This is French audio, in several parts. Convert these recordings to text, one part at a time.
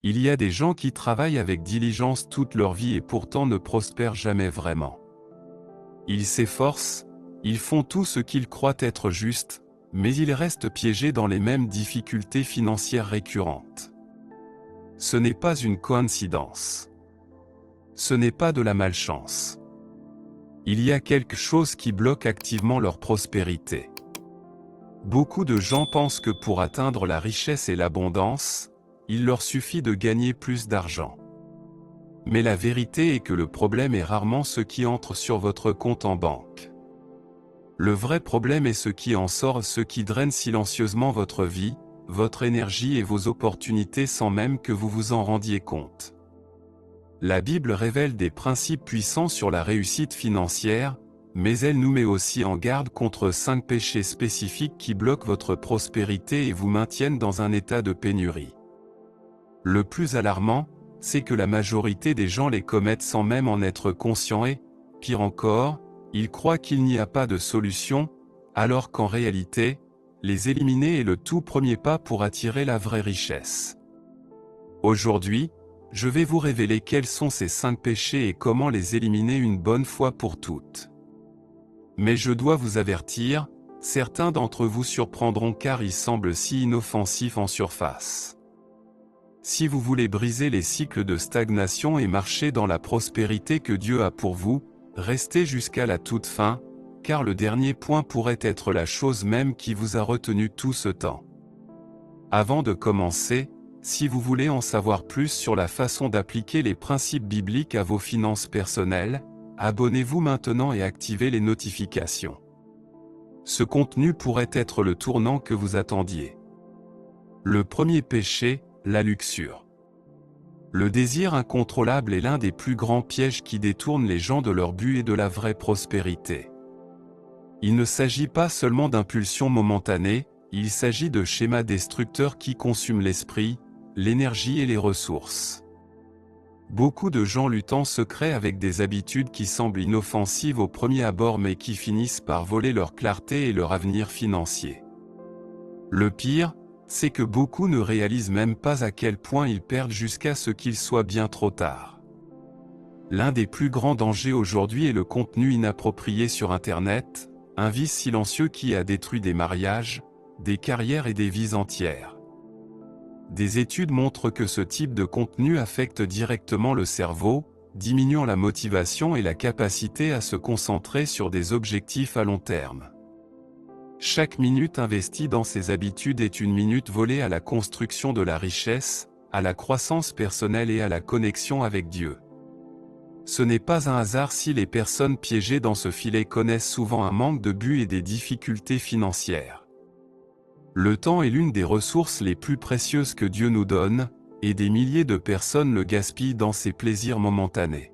Il y a des gens qui travaillent avec diligence toute leur vie et pourtant ne prospèrent jamais vraiment. Ils s'efforcent, ils font tout ce qu'ils croient être juste, mais ils restent piégés dans les mêmes difficultés financières récurrentes. Ce n'est pas une coïncidence. Ce n'est pas de la malchance. Il y a quelque chose qui bloque activement leur prospérité. Beaucoup de gens pensent que pour atteindre la richesse et l'abondance, il leur suffit de gagner plus d'argent. Mais la vérité est que le problème est rarement ce qui entre sur votre compte en banque. Le vrai problème est ce qui en sort, ce qui draine silencieusement votre vie, votre énergie et vos opportunités sans même que vous vous en rendiez compte. La Bible révèle des principes puissants sur la réussite financière, mais elle nous met aussi en garde contre 5 péchés spécifiques qui bloquent votre prospérité et vous maintiennent dans un état de pénurie. Le plus alarmant, c'est que la majorité des gens les commettent sans même en être conscients et, pire encore, ils croient qu'il n'y a pas de solution, alors qu'en réalité, les éliminer est le tout premier pas pour attirer la vraie richesse. Aujourd'hui, je vais vous révéler quels sont ces 5 péchés et comment les éliminer une bonne fois pour toutes. Mais je dois vous avertir, certains d'entre vous surprendront car ils semblent si inoffensifs en surface. Si vous voulez briser les cycles de stagnation et marcher dans la prospérité que Dieu a pour vous, restez jusqu'à la toute fin, car le dernier point pourrait être la chose même qui vous a retenu tout ce temps. Avant de commencer, si vous voulez en savoir plus sur la façon d'appliquer les principes bibliques à vos finances personnelles, abonnez-vous maintenant et activez les notifications. Ce contenu pourrait être le tournant que vous attendiez. Le premier péché, la luxure. Le désir incontrôlable est l'un des plus grands pièges qui détournent les gens de leur but et de la vraie prospérité. Il ne s'agit pas seulement d'impulsions momentanées, il s'agit de schémas destructeurs qui consument l'esprit, l'énergie et les ressources. Beaucoup de gens luttent en secret avec des habitudes qui semblent inoffensives au premier abord mais qui finissent par voler leur clarté et leur avenir financier. Le pire, c'est que beaucoup ne réalisent même pas à quel point ils perdent jusqu'à ce qu'il soit bien trop tard. L'un des plus grands dangers aujourd'hui est le contenu inapproprié sur Internet, un vice silencieux qui a détruit des mariages, des carrières et des vies entières. Des études montrent que ce type de contenu affecte directement le cerveau, diminuant la motivation et la capacité à se concentrer sur des objectifs à long terme. Chaque minute investie dans ces habitudes est une minute volée à la construction de la richesse, à la croissance personnelle et à la connexion avec Dieu. Ce n'est pas un hasard si les personnes piégées dans ce filet connaissent souvent un manque de but et des difficultés financières. Le temps est l'une des ressources les plus précieuses que Dieu nous donne, et des milliers de personnes le gaspillent dans ces plaisirs momentanés.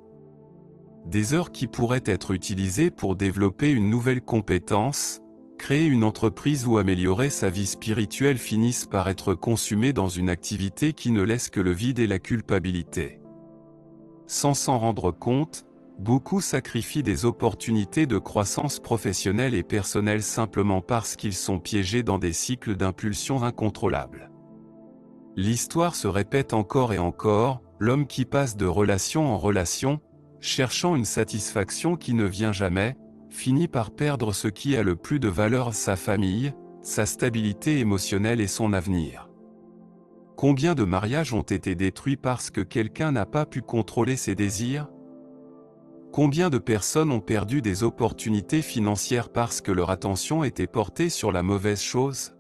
Des heures qui pourraient être utilisées pour développer une nouvelle compétence, créer une entreprise ou améliorer sa vie spirituelle finissent par être consumées dans une activité qui ne laisse que le vide et la culpabilité. Sans s'en rendre compte, beaucoup sacrifient des opportunités de croissance professionnelle et personnelle simplement parce qu'ils sont piégés dans des cycles d'impulsions incontrôlables. L'histoire se répète encore et encore, l'homme qui passe de relation en relation, cherchant une satisfaction qui ne vient jamais, finit par perdre ce qui a le plus de valeur, sa famille, sa stabilité émotionnelle et son avenir. Combien de mariages ont été détruits parce que quelqu'un n'a pas pu contrôler ses désirs? Combien de personnes ont perdu des opportunités financières parce que leur attention était portée sur la mauvaise chose?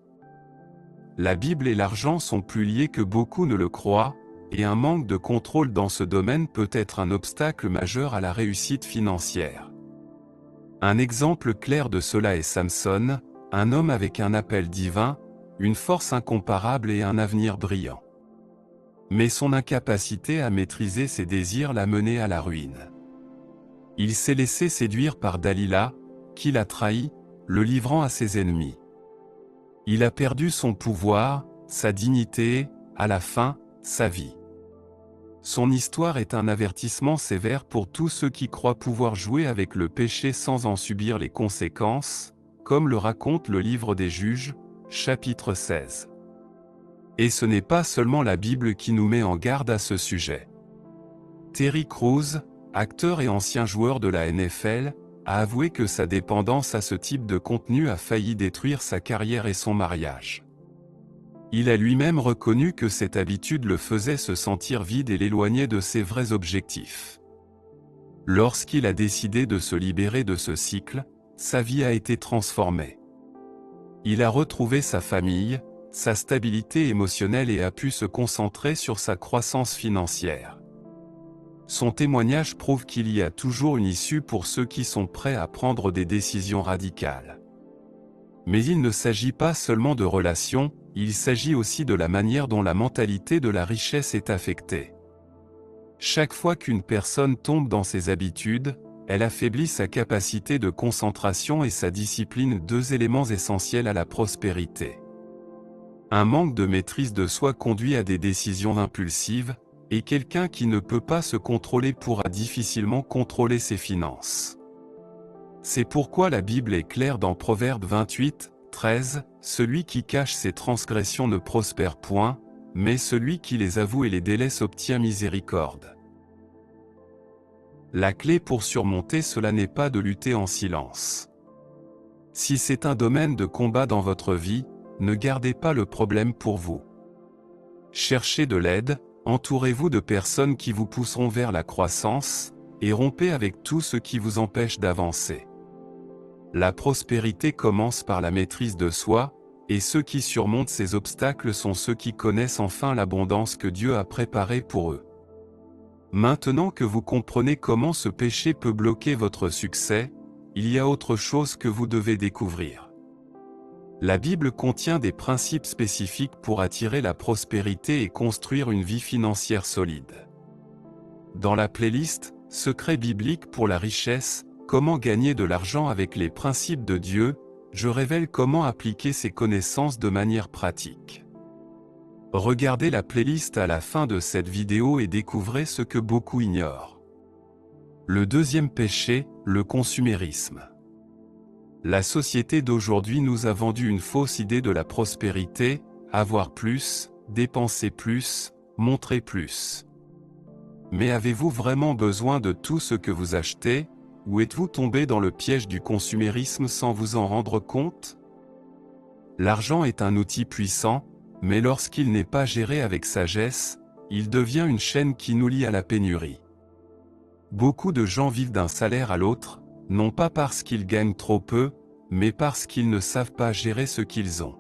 La Bible et l'argent sont plus liés que beaucoup ne le croient, et un manque de contrôle dans ce domaine peut être un obstacle majeur à la réussite financière. Un exemple clair de cela est Samson, un homme avec un appel divin, une force incomparable et un avenir brillant. Mais son incapacité à maîtriser ses désirs l'a mené à la ruine. Il s'est laissé séduire par Dalila, qui l'a trahi, le livrant à ses ennemis. Il a perdu son pouvoir, sa dignité et, à la fin, sa vie. Son histoire est un avertissement sévère pour tous ceux qui croient pouvoir jouer avec le péché sans en subir les conséquences, comme le raconte le livre des Juges, chapitre 16. Et ce n'est pas seulement la Bible qui nous met en garde à ce sujet. Terry Crews, acteur et ancien joueur de la NFL, a avoué que sa dépendance à ce type de contenu a failli détruire sa carrière et son mariage. Il a lui-même reconnu que cette habitude le faisait se sentir vide et l'éloignait de ses vrais objectifs. Lorsqu'il a décidé de se libérer de ce cycle, sa vie a été transformée. Il a retrouvé sa famille, sa stabilité émotionnelle et a pu se concentrer sur sa croissance financière. Son témoignage prouve qu'il y a toujours une issue pour ceux qui sont prêts à prendre des décisions radicales. Mais il ne s'agit pas seulement de relations, il s'agit aussi de la manière dont la mentalité de la richesse est affectée. Chaque fois qu'une personne tombe dans ses habitudes, elle affaiblit sa capacité de concentration et sa discipline, deux éléments essentiels à la prospérité. Un manque de maîtrise de soi conduit à des décisions impulsives, et quelqu'un qui ne peut pas se contrôler pourra difficilement contrôler ses finances. C'est pourquoi la Bible est claire dans Proverbe 28, 13, « Celui qui cache ses transgressions ne prospère point, mais celui qui les avoue et les délaisse obtient miséricorde. » La clé pour surmonter cela n'est pas de lutter en silence. Si c'est un domaine de combat dans votre vie, ne gardez pas le problème pour vous. Cherchez de l'aide, entourez-vous de personnes qui vous pousseront vers la croissance, et rompez avec tout ce qui vous empêche d'avancer. La prospérité commence par la maîtrise de soi, et ceux qui surmontent ces obstacles sont ceux qui connaissent enfin l'abondance que Dieu a préparée pour eux. Maintenant que vous comprenez comment ce péché peut bloquer votre succès, il y a autre chose que vous devez découvrir. La Bible contient des principes spécifiques pour attirer la prospérité et construire une vie financière solide. Dans la playlist « Secrets bibliques pour la richesse », comment gagner de l'argent avec les principes de Dieu, je révèle comment appliquer ces connaissances de manière pratique. Regardez la playlist à la fin de cette vidéo et découvrez ce que beaucoup ignorent. Le deuxième péché, le consumérisme. La société d'aujourd'hui nous a vendu une fausse idée de la prospérité, avoir plus, dépenser plus, montrer plus. Mais avez-vous vraiment besoin de tout ce que vous achetez, ou êtes-vous tombé dans le piège du consumérisme sans vous en rendre compte? L'argent est un outil puissant, mais lorsqu'il n'est pas géré avec sagesse, il devient une chaîne qui nous lie à la pénurie. Beaucoup de gens vivent d'un salaire à l'autre, non pas parce qu'ils gagnent trop peu, mais parce qu'ils ne savent pas gérer ce qu'ils ont.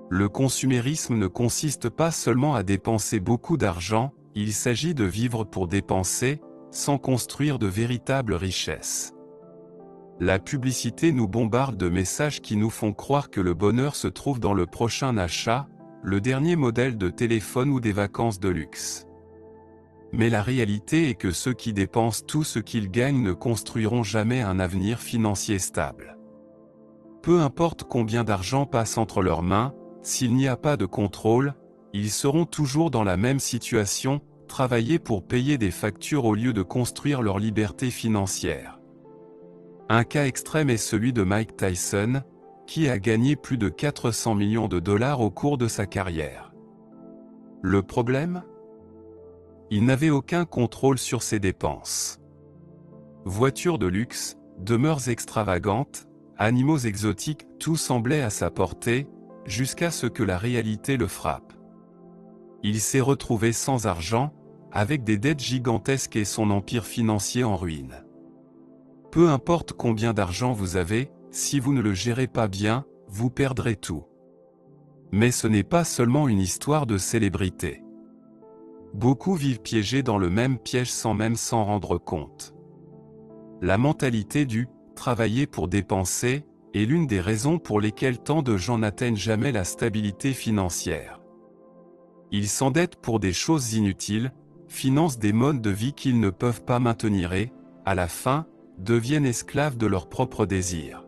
Le consumérisme ne consiste pas seulement à dépenser beaucoup d'argent, il s'agit de vivre pour dépenser, sans construire de véritables richesses. La publicité nous bombarde de messages qui nous font croire que le bonheur se trouve dans le prochain achat, le dernier modèle de téléphone ou des vacances de luxe. Mais la réalité est que ceux qui dépensent tout ce qu'ils gagnent ne construiront jamais un avenir financier stable. Peu importe combien d'argent passe entre leurs mains, s'il n'y a pas de contrôle, ils seront toujours dans la même situation, travailler pour payer des factures au lieu de construire leur liberté financière. Un cas extrême est celui de Mike Tyson, qui a gagné plus de 400 millions de dollars au cours de sa carrière. Le problème ? Il n'avait aucun contrôle sur ses dépenses. Voitures de luxe, demeures extravagantes, animaux exotiques, tout semblait à sa portée, jusqu'à ce que la réalité le frappe. Il s'est retrouvé sans argent, avec des dettes gigantesques et son empire financier en ruine. Peu importe combien d'argent vous avez, si vous ne le gérez pas bien, vous perdrez tout. Mais ce n'est pas seulement une histoire de célébrité. Beaucoup vivent piégés dans le même piège sans même s'en rendre compte. La mentalité du « travailler pour dépenser » est l'une des raisons pour lesquelles tant de gens n'atteignent jamais la stabilité financière. Ils s'endettent pour des choses inutiles, financent des modes de vie qu'ils ne peuvent pas maintenir et, à la fin, deviennent esclaves de leurs propres désirs.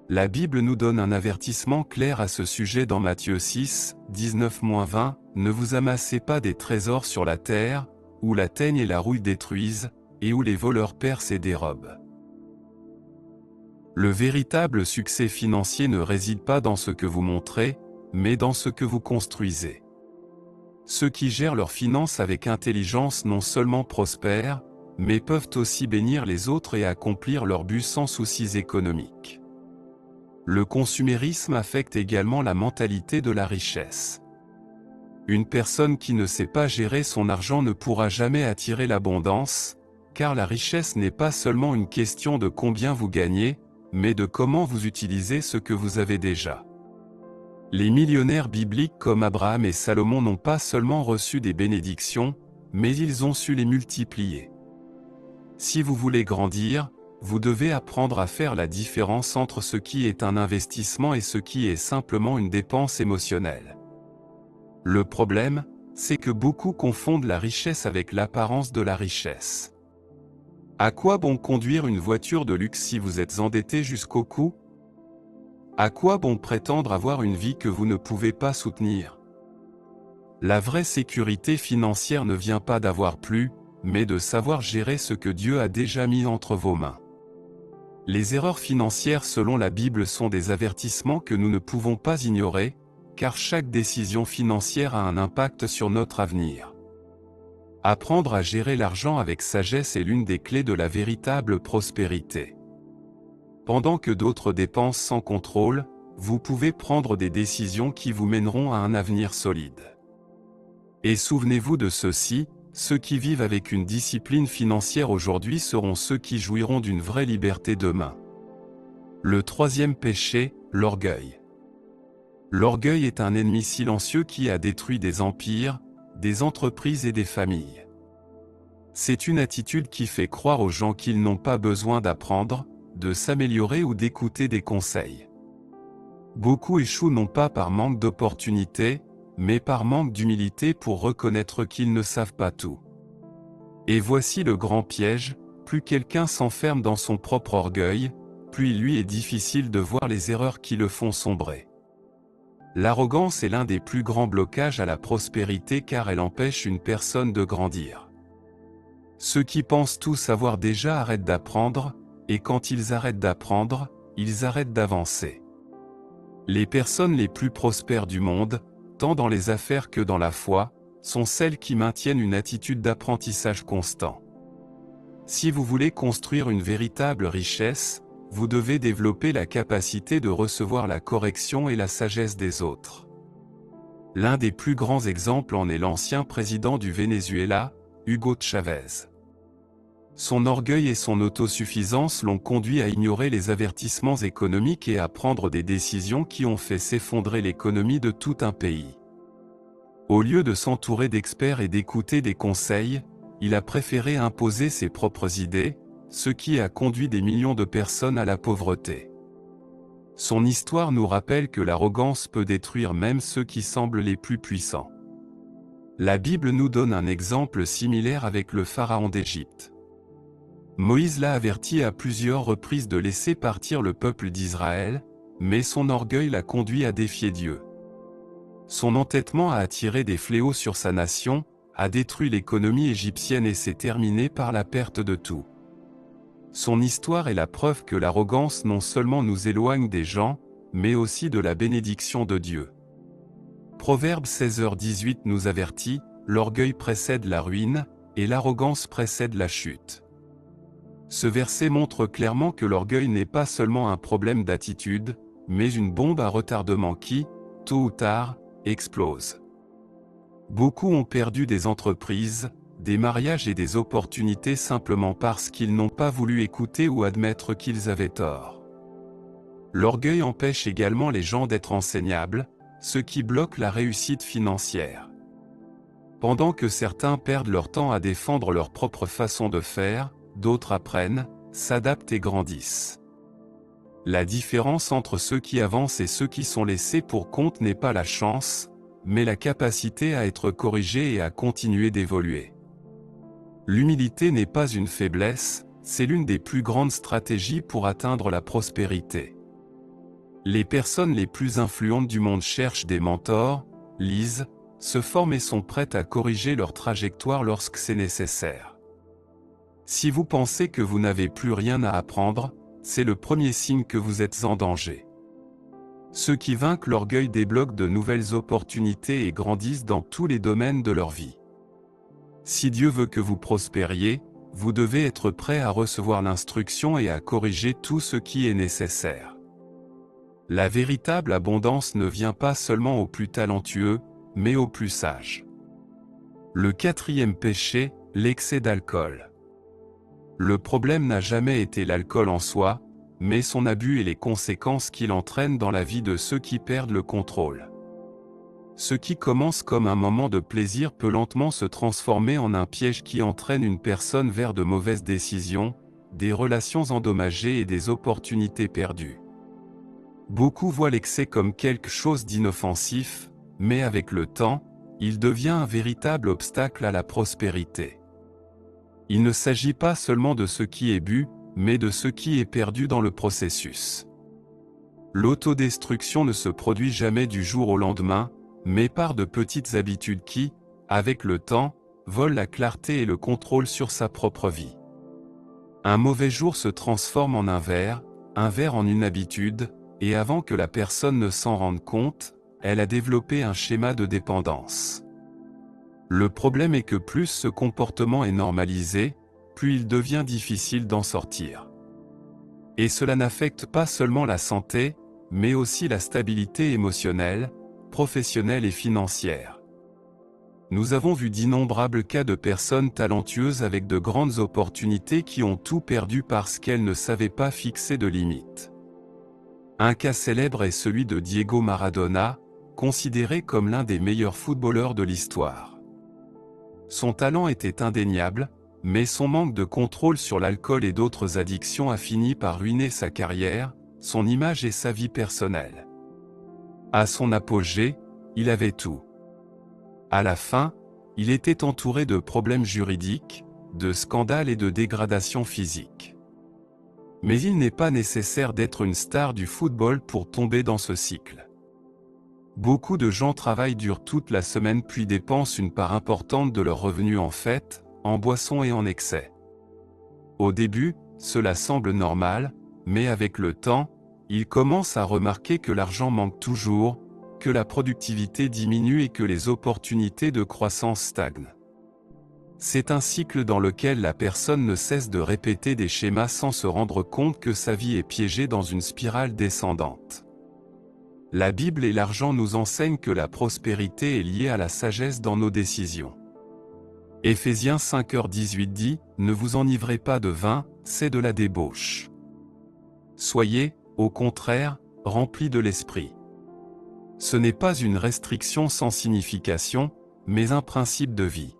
La Bible nous donne un avertissement clair à ce sujet dans Matthieu 6, 19-20, « Ne vous amassez pas des trésors sur la terre, où la teigne et la rouille détruisent, et où les voleurs percent et dérobent. » Le véritable succès financier ne réside pas dans ce que vous montrez, mais dans ce que vous construisez. Ceux qui gèrent leurs finances avec intelligence non seulement prospèrent, mais peuvent aussi bénir les autres et accomplir leurs buts sans soucis économiques. Le consumérisme affecte également la mentalité de la richesse. Une personne qui ne sait pas gérer son argent ne pourra jamais attirer l'abondance, car la richesse n'est pas seulement une question de combien vous gagnez, mais de comment vous utilisez ce que vous avez déjà. Les millionnaires bibliques comme Abraham et Salomon n'ont pas seulement reçu des bénédictions, mais ils ont su les multiplier. Si vous voulez grandir, vous devez apprendre à faire la différence entre ce qui est un investissement et ce qui est simplement une dépense émotionnelle. Le problème, c'est que beaucoup confondent la richesse avec l'apparence de la richesse. À quoi bon conduire une voiture de luxe si vous êtes endetté jusqu'au cou? À quoi bon prétendre avoir une vie que vous ne pouvez pas soutenir? La vraie sécurité financière ne vient pas d'avoir plus, mais de savoir gérer ce que Dieu a déjà mis entre vos mains. Les erreurs financières selon la Bible sont des avertissements que nous ne pouvons pas ignorer, car chaque décision financière a un impact sur notre avenir. Apprendre à gérer l'argent avec sagesse est l'une des clés de la véritable prospérité. Pendant que d'autres dépensent sans contrôle, vous pouvez prendre des décisions qui vous mèneront à un avenir solide. Et souvenez-vous de ceci, ceux qui vivent avec une discipline financière aujourd'hui seront ceux qui jouiront d'une vraie liberté demain. Le troisième péché, l'orgueil. L'orgueil est un ennemi silencieux qui a détruit des empires, des entreprises et des familles. C'est une attitude qui fait croire aux gens qu'ils n'ont pas besoin d'apprendre, de s'améliorer ou d'écouter des conseils. Beaucoup échouent non pas par manque d'opportunités, mais par manque d'humilité pour reconnaître qu'ils ne savent pas tout. Et voici le grand piège, plus quelqu'un s'enferme dans son propre orgueil, plus il lui est difficile de voir les erreurs qui le font sombrer. L'arrogance est l'un des plus grands blocages à la prospérité car elle empêche une personne de grandir. Ceux qui pensent tout savoir déjà arrêtent d'apprendre, et quand ils arrêtent d'apprendre, ils arrêtent d'avancer. Les personnes les plus prospères du monde, tant dans les affaires que dans la foi, sont celles qui maintiennent une attitude d'apprentissage constant. Si vous voulez construire une véritable richesse, vous devez développer la capacité de recevoir la correction et la sagesse des autres. L'un des plus grands exemples en est l'ancien président du Venezuela, Hugo Chavez. Son orgueil et son autosuffisance l'ont conduit à ignorer les avertissements économiques et à prendre des décisions qui ont fait s'effondrer l'économie de tout un pays. Au lieu de s'entourer d'experts et d'écouter des conseils, il a préféré imposer ses propres idées, ce qui a conduit des millions de personnes à la pauvreté. Son histoire nous rappelle que l'arrogance peut détruire même ceux qui semblent les plus puissants. La Bible nous donne un exemple similaire avec le pharaon d'Égypte. Moïse l'a averti à plusieurs reprises de laisser partir le peuple d'Israël, mais son orgueil l'a conduit à défier Dieu. Son entêtement a attiré des fléaux sur sa nation, a détruit l'économie égyptienne et s'est terminé par la perte de tout. Son histoire est la preuve que l'arrogance non seulement nous éloigne des gens, mais aussi de la bénédiction de Dieu. Proverbe 16h18 nous avertit, l'orgueil précède la ruine, et l'arrogance précède la chute. Ce verset montre clairement que l'orgueil n'est pas seulement un problème d'attitude, mais une bombe à retardement qui, tôt ou tard, explose. Beaucoup ont perdu des entreprises, des mariages et des opportunités simplement parce qu'ils n'ont pas voulu écouter ou admettre qu'ils avaient tort. L'orgueil empêche également les gens d'être enseignables, ce qui bloque la réussite financière. Pendant que certains perdent leur temps à défendre leur propre façon de faire, d'autres apprennent, s'adaptent et grandissent. La différence entre ceux qui avancent et ceux qui sont laissés pour compte n'est pas la chance, mais la capacité à être corrigé et à continuer d'évoluer. L'humilité n'est pas une faiblesse, c'est l'une des plus grandes stratégies pour atteindre la prospérité. Les personnes les plus influentes du monde cherchent des mentors, lisent, se forment et sont prêtes à corriger leur trajectoire lorsque c'est nécessaire. Si vous pensez que vous n'avez plus rien à apprendre, c'est le premier signe que vous êtes en danger. Ceux qui vainquent l'orgueil débloquent de nouvelles opportunités et grandissent dans tous les domaines de leur vie. Si Dieu veut que vous prospériez, vous devez être prêt à recevoir l'instruction et à corriger tout ce qui est nécessaire. La véritable abondance ne vient pas seulement aux plus talentueux, mais aux plus sages. Le quatrième péché, l'excès d'alcool. Le problème n'a jamais été l'alcool en soi, mais son abus et les conséquences qu'il entraîne dans la vie de ceux qui perdent le contrôle. Ce qui commence comme un moment de plaisir peut lentement se transformer en un piège qui entraîne une personne vers de mauvaises décisions, des relations endommagées et des opportunités perdues. Beaucoup voient l'excès comme quelque chose d'inoffensif, mais avec le temps, il devient un véritable obstacle à la prospérité. Il ne s'agit pas seulement de ce qui est bu, mais de ce qui est perdu dans le processus. L'autodestruction ne se produit jamais du jour au lendemain, mais par de petites habitudes qui, avec le temps, volent la clarté et le contrôle sur sa propre vie. Un mauvais jour se transforme en un verre en une habitude, et avant que la personne ne s'en rende compte, elle a développé un schéma de dépendance. Le problème est que plus ce comportement est normalisé, plus il devient difficile d'en sortir. Et cela n'affecte pas seulement la santé, mais aussi la stabilité émotionnelle, professionnelle et financière. Nous avons vu d'innombrables cas de personnes talentueuses avec de grandes opportunités qui ont tout perdu parce qu'elles ne savaient pas fixer de limites. Un cas célèbre est celui de Diego Maradona, considéré comme l'un des meilleurs footballeurs de l'histoire. Son talent était indéniable, mais son manque de contrôle sur l'alcool et d'autres addictions a fini par ruiner sa carrière, son image et sa vie personnelle. À son apogée, il avait tout. À la fin, il était entouré de problèmes juridiques, de scandales et de dégradations physiques. Mais il n'est pas nécessaire d'être une star du football pour tomber dans ce cycle. Beaucoup de gens travaillent dur toute la semaine puis dépensent une part importante de leurs revenus en fêtes, en boissons et en excès. Au début, cela semble normal, mais avec le temps, ils commencent à remarquer que l'argent manque toujours, que la productivité diminue et que les opportunités de croissance stagnent. C'est un cycle dans lequel la personne ne cesse de répéter des schémas sans se rendre compte que sa vie est piégée dans une spirale descendante. La Bible et l'argent nous enseignent que la prospérité est liée à la sagesse dans nos décisions. Éphésiens 5h18 dit « Ne vous enivrez pas de vin, c'est de la débauche. Soyez, au contraire, remplis de l'esprit. » Ce n'est pas une restriction sans signification, mais un principe de vie.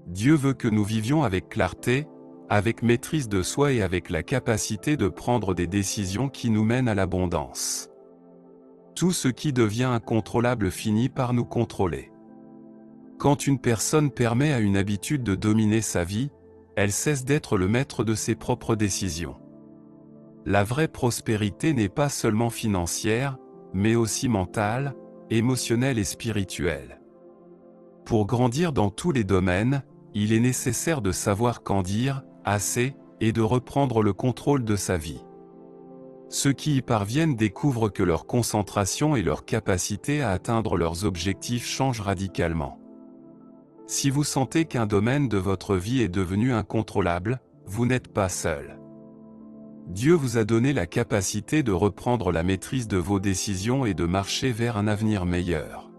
Dieu veut que nous vivions avec clarté, avec maîtrise de soi et avec la capacité de prendre des décisions qui nous mènent à l'abondance. Tout ce qui devient incontrôlable finit par nous contrôler. Quand une personne permet à une habitude de dominer sa vie, elle cesse d'être le maître de ses propres décisions. La vraie prospérité n'est pas seulement financière, mais aussi mentale, émotionnelle et spirituelle. Pour grandir dans tous les domaines, il est nécessaire de savoir quand dire « assez » et de reprendre le contrôle de sa vie. Ceux qui y parviennent découvrent que leur concentration et leur capacité à atteindre leurs objectifs changent radicalement. Si vous sentez qu'un domaine de votre vie est devenu incontrôlable, vous n'êtes pas seul. Dieu vous a donné la capacité de reprendre la maîtrise de vos décisions et de marcher vers un avenir meilleur.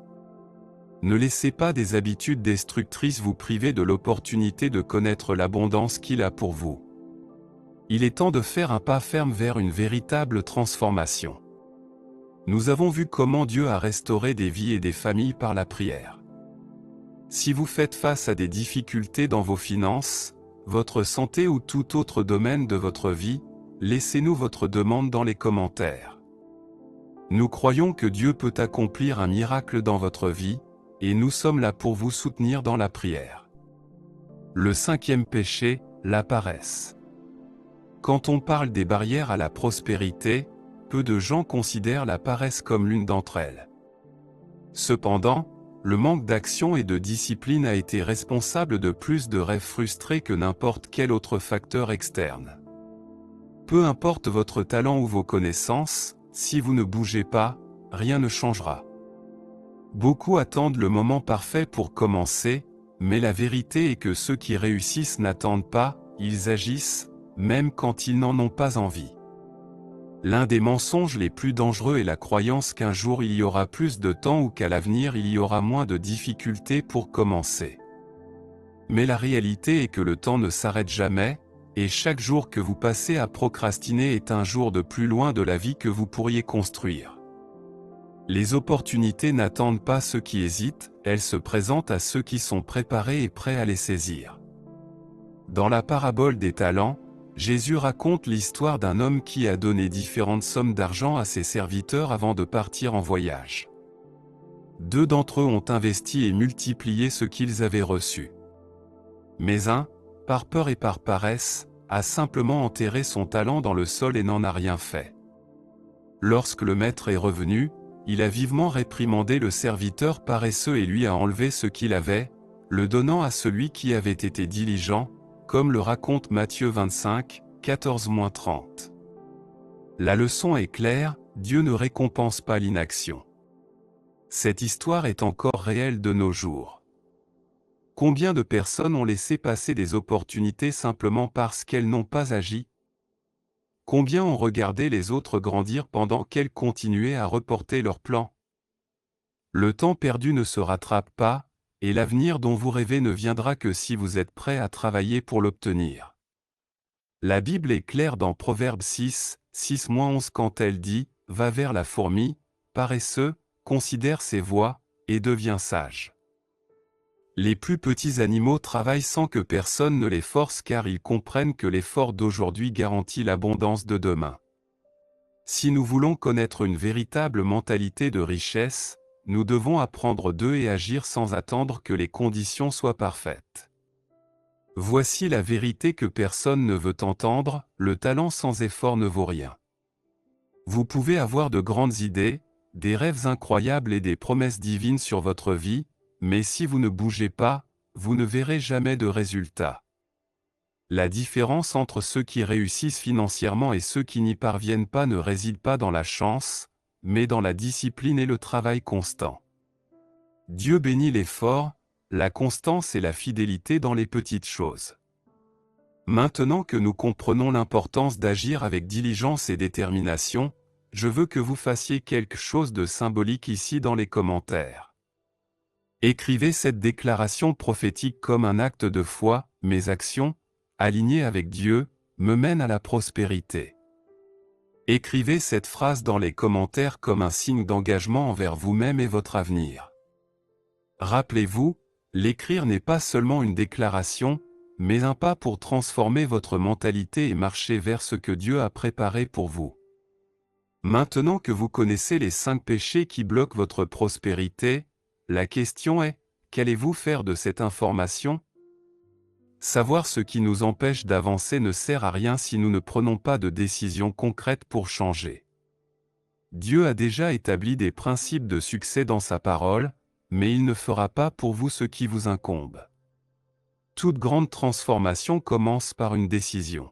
Ne laissez pas des habitudes destructrices vous priver de l'opportunité de connaître l'abondance qu'il a pour vous. Il est temps de faire un pas ferme vers une véritable transformation. Nous avons vu comment Dieu a restauré des vies et des familles par la prière. Si vous faites face à des difficultés dans vos finances, votre santé ou tout autre domaine de votre vie, laissez-nous votre demande dans les commentaires. Nous croyons que Dieu peut accomplir un miracle dans votre vie, et nous sommes là pour vous soutenir dans la prière. Le cinquième péché, la paresse. Quand on parle des barrières à la prospérité, peu de gens considèrent la paresse comme l'une d'entre elles. Cependant, le manque d'action et de discipline a été responsable de plus de rêves frustrés que n'importe quel autre facteur externe. Peu importe votre talent ou vos connaissances, si vous ne bougez pas, rien ne changera. Beaucoup attendent le moment parfait pour commencer, mais la vérité est que ceux qui réussissent n'attendent pas, ils agissent, même quand ils n'en ont pas envie. L'un des mensonges les plus dangereux est la croyance qu'un jour il y aura plus de temps ou qu'à l'avenir il y aura moins de difficultés pour commencer. Mais la réalité est que le temps ne s'arrête jamais, et chaque jour que vous passez à procrastiner est un jour de plus loin de la vie que vous pourriez construire. Les opportunités n'attendent pas ceux qui hésitent, elles se présentent à ceux qui sont préparés et prêts à les saisir. Dans la parabole des talents, Jésus raconte l'histoire d'un homme qui a donné différentes sommes d'argent à ses serviteurs avant de partir en voyage. 2 d'entre eux ont investi et multiplié ce qu'ils avaient reçu. Mais un, par peur et par paresse, a simplement enterré son talent dans le sol et n'en a rien fait. Lorsque le maître est revenu, il a vivement réprimandé le serviteur paresseux et lui a enlevé ce qu'il avait, le donnant à celui qui avait été diligent, comme le raconte Matthieu 25, 14-30. La leçon est claire, Dieu ne récompense pas l'inaction. Cette histoire est encore réelle de nos jours. Combien de personnes ont laissé passer des opportunités simplement parce qu'elles n'ont pas agi? Combien ont regardé les autres grandir pendant qu'elles continuaient à reporter leurs plans? Le temps perdu ne se rattrape pas, et l'avenir dont vous rêvez ne viendra que si vous êtes prêt à travailler pour l'obtenir. La Bible est claire dans Proverbe 6, 6-11 quand elle dit « Va vers la fourmi, paresseux, considère ses voies, et deviens sage. » Les plus petits animaux travaillent sans que personne ne les force car ils comprennent que l'effort d'aujourd'hui garantit l'abondance de demain. Si nous voulons connaître une véritable mentalité de richesse, nous devons apprendre d'eux et agir sans attendre que les conditions soient parfaites. Voici la vérité que personne ne veut entendre, le talent sans effort ne vaut rien. Vous pouvez avoir de grandes idées, des rêves incroyables et des promesses divines sur votre vie, mais si vous ne bougez pas, vous ne verrez jamais de résultats. La différence entre ceux qui réussissent financièrement et ceux qui n'y parviennent pas ne réside pas dans la chance, mais dans la discipline et le travail constant. Dieu bénit l'effort, la constance et la fidélité dans les petites choses. Maintenant que nous comprenons l'importance d'agir avec diligence et détermination, je veux que vous fassiez quelque chose de symbolique ici dans les commentaires. Écrivez cette déclaration prophétique comme un acte de foi, mes actions, alignées avec Dieu, me mènent à la prospérité. Écrivez cette phrase dans les commentaires comme un signe d'engagement envers vous-même et votre avenir. Rappelez-vous, l'écrire n'est pas seulement une déclaration, mais un pas pour transformer votre mentalité et marcher vers ce que Dieu a préparé pour vous. Maintenant que vous connaissez les 5 péchés qui bloquent votre prospérité, la question est, qu'allez-vous faire de cette information? Savoir ce qui nous empêche d'avancer ne sert à rien si nous ne prenons pas de décisions concrètes pour changer. Dieu a déjà établi des principes de succès dans sa parole, mais il ne fera pas pour vous ce qui vous incombe. Toute grande transformation commence par une décision.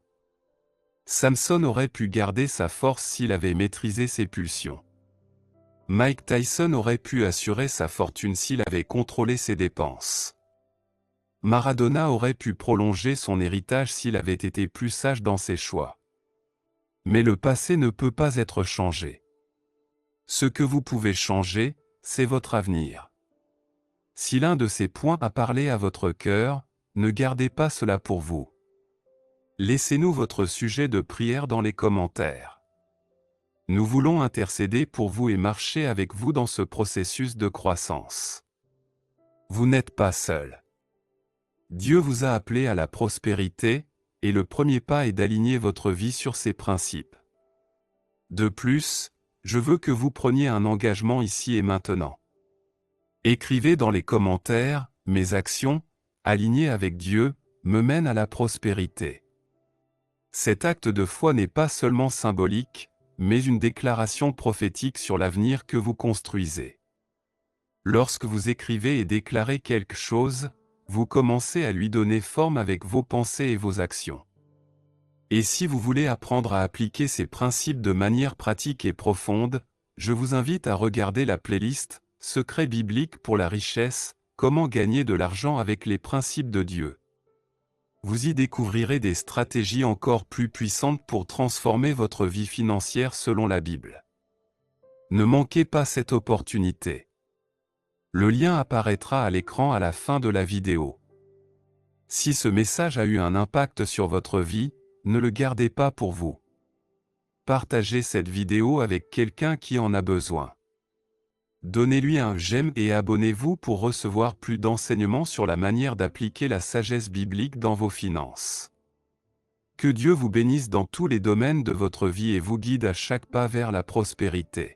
Samson aurait pu garder sa force s'il avait maîtrisé ses pulsions. Mike Tyson aurait pu assurer sa fortune s'il avait contrôlé ses dépenses. Maradona aurait pu prolonger son héritage s'il avait été plus sage dans ses choix. Mais le passé ne peut pas être changé. Ce que vous pouvez changer, c'est votre avenir. Si l'un de ces points a parlé à votre cœur, ne gardez pas cela pour vous. Laissez-nous votre sujet de prière dans les commentaires. Nous voulons intercéder pour vous et marcher avec vous dans ce processus de croissance. Vous n'êtes pas seul. Dieu vous a appelé à la prospérité, et le premier pas est d'aligner votre vie sur ses principes. De plus, je veux que vous preniez un engagement ici et maintenant. Écrivez dans les commentaires, mes actions, alignées avec Dieu, me mènent à la prospérité. Cet acte de foi n'est pas seulement symbolique, mais une déclaration prophétique sur l'avenir que vous construisez. Lorsque vous écrivez et déclarez quelque chose, vous commencez à lui donner forme avec vos pensées et vos actions. Et si vous voulez apprendre à appliquer ces principes de manière pratique et profonde, je vous invite à regarder la playlist « Secrets bibliques pour la richesse, comment gagner de l'argent avec les principes de Dieu ». Vous y découvrirez des stratégies encore plus puissantes pour transformer votre vie financière selon la Bible. Ne manquez pas cette opportunité. Le lien apparaîtra à l'écran à la fin de la vidéo. Si ce message a eu un impact sur votre vie, ne le gardez pas pour vous. Partagez cette vidéo avec quelqu'un qui en a besoin. Donnez-lui un j'aime et abonnez-vous pour recevoir plus d'enseignements sur la manière d'appliquer la sagesse biblique dans vos finances. Que Dieu vous bénisse dans tous les domaines de votre vie et vous guide à chaque pas vers la prospérité.